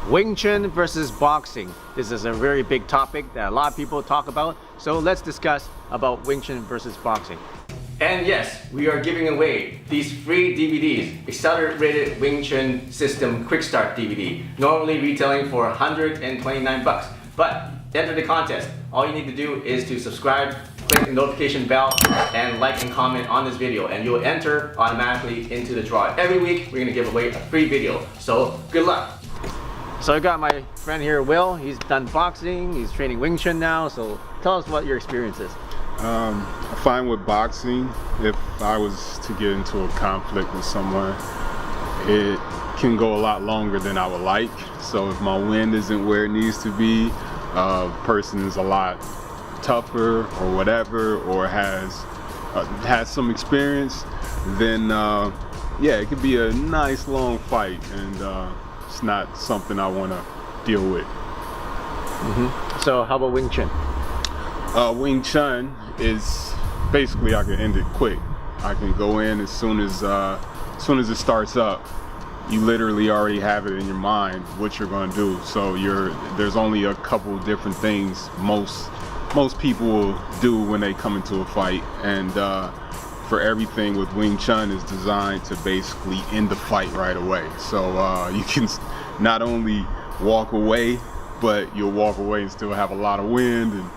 Wing Chun versus boxing. This is a very big topic that a lot of people talk about. So let's discuss about Wing Chun versus boxing. And yes, we are giving away these free DVDs, Accelerated Wing Chun System Quick Start DVD, normally retailing for 129 bucks. But enter the contest. All you need to do is to subscribe, click the notification bell, and like and comment on this video, and you'll enter automatically into the draw. Every week, we're gonna give away a free video. So good luck. So I got my friend here, Will. He's done boxing, he's training Wing Chun now. So tell us what your experience is. I find with boxing, if I was to get into a conflict with someone, it can go a lot longer than I would like. So if my wind isn't where it needs to be, person is a lot tougher or whatever, or has some experience, then yeah, it could be a nice long fight, and it's not something I want to deal with. So how about Wing Chun? Wing Chun is basically, I can end it quick. I can go in as soon as it starts up. You literally already have it in your mind what you're going to do. So there's only a couple different things most people will do when they come into a fight, and for everything with Wing Chun is designed to basically end the fight right away. So you can not only walk away, but you'll walk away and still have a lot of wind, and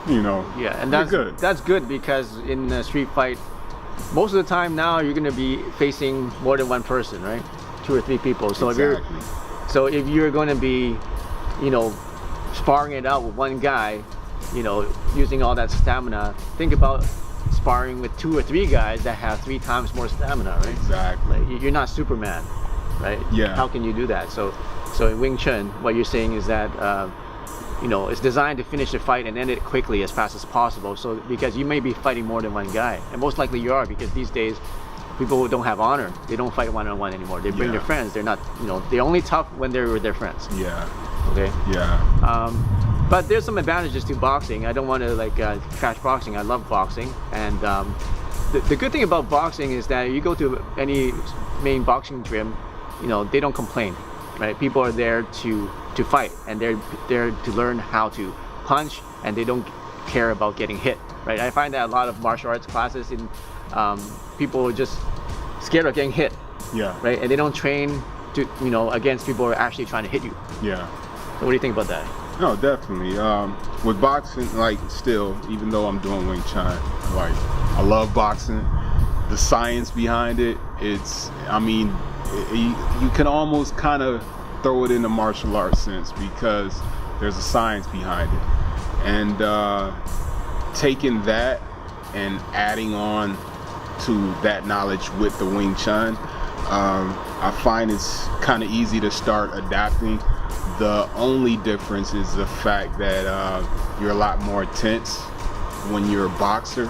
yeah, and that's good because in a street fight, most of the time now you're going to be facing more than one person, right? 2 or 3 people. So exactly. if you're going to be, sparring it out with one guy, using all that stamina, think about sparring with 2 or 3 guys that have 3 times more stamina, right? Exactly. Like, you're not Superman, right? Yeah. How can you do that? So in Wing Chun, what you're saying is that it's designed to finish the fight and end it quickly, as fast as possible. So because you may be fighting more than one guy, and most likely you are, because these days people who don't have honor, they don't fight one-on-one anymore. They bring their friends. They're not, they're only tough when they're with their friends. Yeah. Okay. Yeah. But there's some advantages to boxing. I don't want to trash boxing. I love boxing, and the good thing about boxing is that you go to any main boxing gym, they don't complain, right? People are there to fight, and they're there to learn how to punch, and they don't care about getting hit, right? I find that a lot of martial arts classes in people are just scared of getting hit, right? And they don't train to against people who are actually trying to hit you. Yeah. So what do you think about that? No, definitely. With boxing, still, even though I'm doing Wing Chun, I love boxing. The science behind it, you can almost kind of throw it in the martial arts sense, because there's a science behind it. And taking that and adding on to that knowledge with the Wing Chun, I find it's kind of easy to start adapting. The only difference is the fact that you're a lot more tense when you're a boxer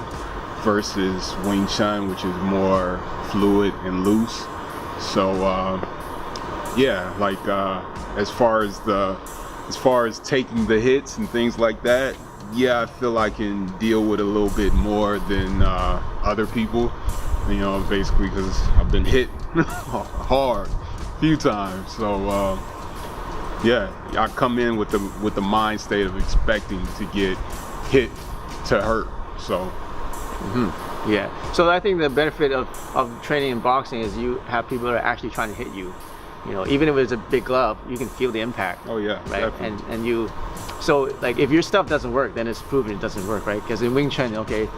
versus Wing Chun, which is more fluid and loose. So yeah, as far as taking the hits and things like that, yeah, I feel I can deal with a little bit more than other people, basically because I've been hit hard a few times. So yeah, I come in with the mind state of expecting to get hit to hurt. So yeah, so I think the benefit of training in boxing is you have people that are actually trying to hit you. Even if it's a big glove, you can feel the impact. Oh yeah, right. Definitely. And you, so if your stuff doesn't work, then it's proven it doesn't work, right? Because in Wing Chun, okay,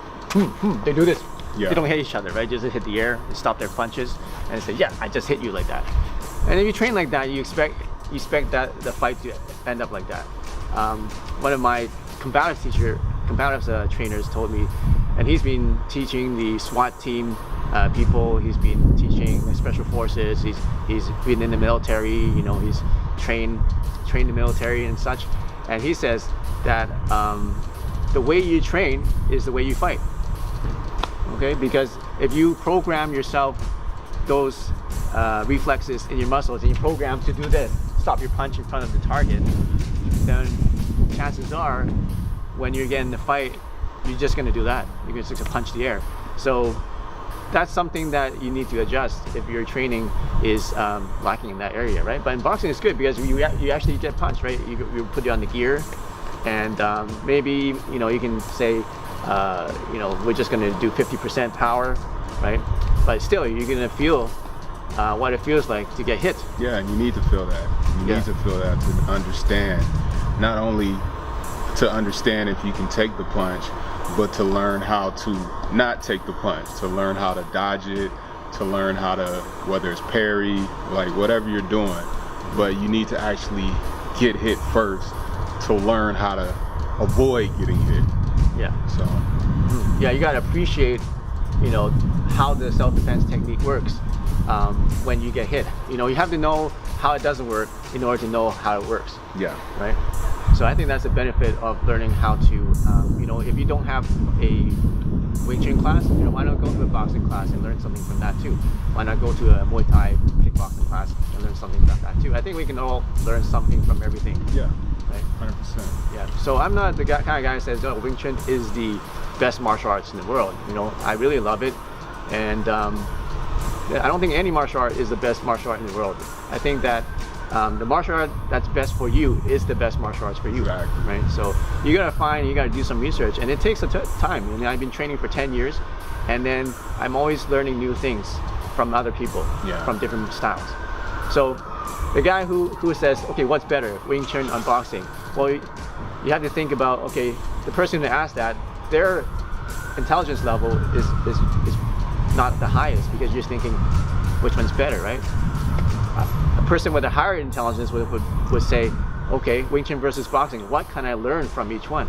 they do this. Yeah. They don't hit each other, right? Just hit the air, they stop their punches, and they say, yeah, I just hit you like that. And if you train like that, you expect that the fight to end up like that. One of my combatives trainers told me, and he's been teaching the SWAT team people, he's been teaching the special forces, he's been in the military, he's trained the military and such, and he says that the way you train is the way you fight. Okay, because if you program yourself those reflexes in your muscles, and you program to do this, stop your punch in front of the target, then chances are when you get in the fight, you're just going to do that. You're just going to punch the air. So that's something that you need to adjust if your training is lacking in that area, right? But in boxing, it's good because you actually get punched, right? You put you on the gear, and maybe you can say, we're just going to do 50% power, right? But still, you're going to feel what it feels like to get hit. Yeah, and you need to feel that. You need to feel that to understand, not only to understand if you can take the punch, but to learn how to not take the punch, to learn how to dodge it, to learn how to, whether it's parry, like whatever you're doing, but you need to actually get hit first to learn how to avoid getting hit. Yeah. So. Yeah, you gotta appreciate, how the self-defense technique works when you get hit. You have to know how it doesn't work in order to know how it works. Yeah. Right. So I think that's the benefit of learning how to, if you don't have a Wing Chun class, why not go to a boxing class and learn something from that too? Why not go to a Muay Thai kickboxing class and learn something from that too? I think we can all learn something from everything. Yeah. Right? 100%. Yeah. So I'm not the kind of guy that says, Wing Chun is the best martial arts in the world. I really love it, and I don't think any martial art is the best martial art in the world. I think that the martial art that's best for you is the best martial arts for you. Exactly. Right? So you gotta do some research, and it takes time. I've been training for 10 years, and then I'm always learning new things from other people, from different styles. So the guy who says, okay, what's better, Wing Chun or boxing? Well, you have to think about, okay, the person who asked that, their intelligence level is not the highest, because you're thinking which one's better, right? A person with a higher intelligence would say, okay, Wing Chun versus boxing, what can I learn from each one?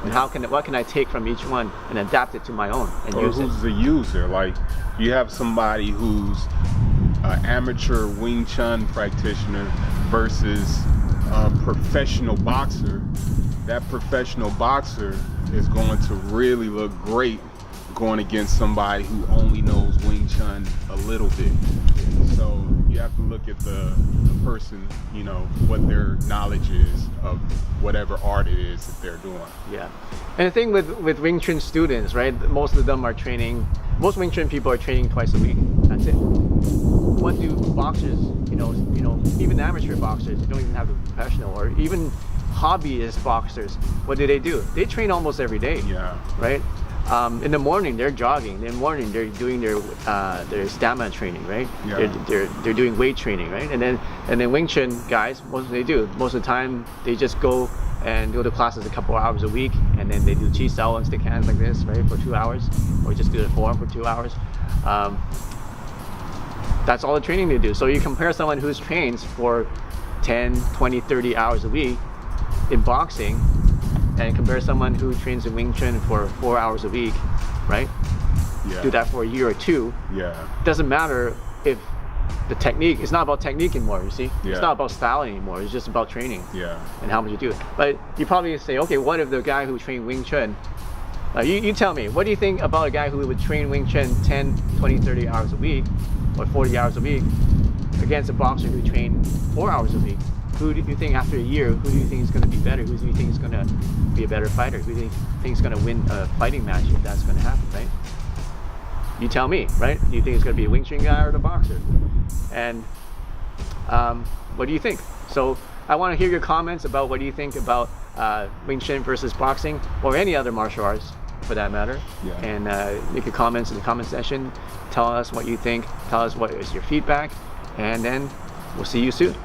And what can I take from each one and adapt it to my own and use it? Who's the user? Like, you have somebody who's an amateur Wing Chun practitioner versus a professional boxer. That professional boxer is going to really look great going against somebody who only knows Wing Chun a little bit. So you have to look at the person, what their knowledge is of whatever art it is that they're doing. Yeah. And the thing with Wing Chun students, right, most Wing Chun people are training twice a week. That's it. What do boxers, even amateur boxers, you don't even have a professional, or even hobbyist boxers, what do? They train almost every day. Yeah. Right? In the morning they're jogging. In the morning they're doing their stamina training, right? Yeah. They're doing weight training, right? And then Wing Chun guys, most of the time they just go to classes a couple hours a week, and then they do chi sao and stick hands like this, right, for 2 hours, or just do the forearm for 2 hours. That's all the training they do. So you compare someone who's trains for 10, 20, 30 hours a week in boxing, and compare someone who trains in Wing Chun for 4 hours a week, right? Yeah. Do that for a year or two. Yeah. Doesn't matter if the technique, it's not about technique anymore, you see? Yeah. It's not about style anymore, it's just about training. Yeah. And how much you do it. But you probably say, okay, what if the guy who trained Wing Chun, you tell me, what do you think about a guy who would train Wing Chun 10, 20, 30 hours a week, or 40 hours a week, against a boxer who trained 4 hours a week? Who do you think after a year, who do you think is going to be better? Who do you think is going to be a better fighter? Who do you think is going to win a fighting match if that's going to happen, right? You tell me, right? Do you think it's going to be a Wing Chun guy or the boxer? And what do you think? So I want to hear your comments about what do you think about Wing Chun versus boxing, or any other martial arts for that matter. Yeah. And make your comments in the comment section. Tell us what you think. Tell us what is your feedback. And then we'll see you soon.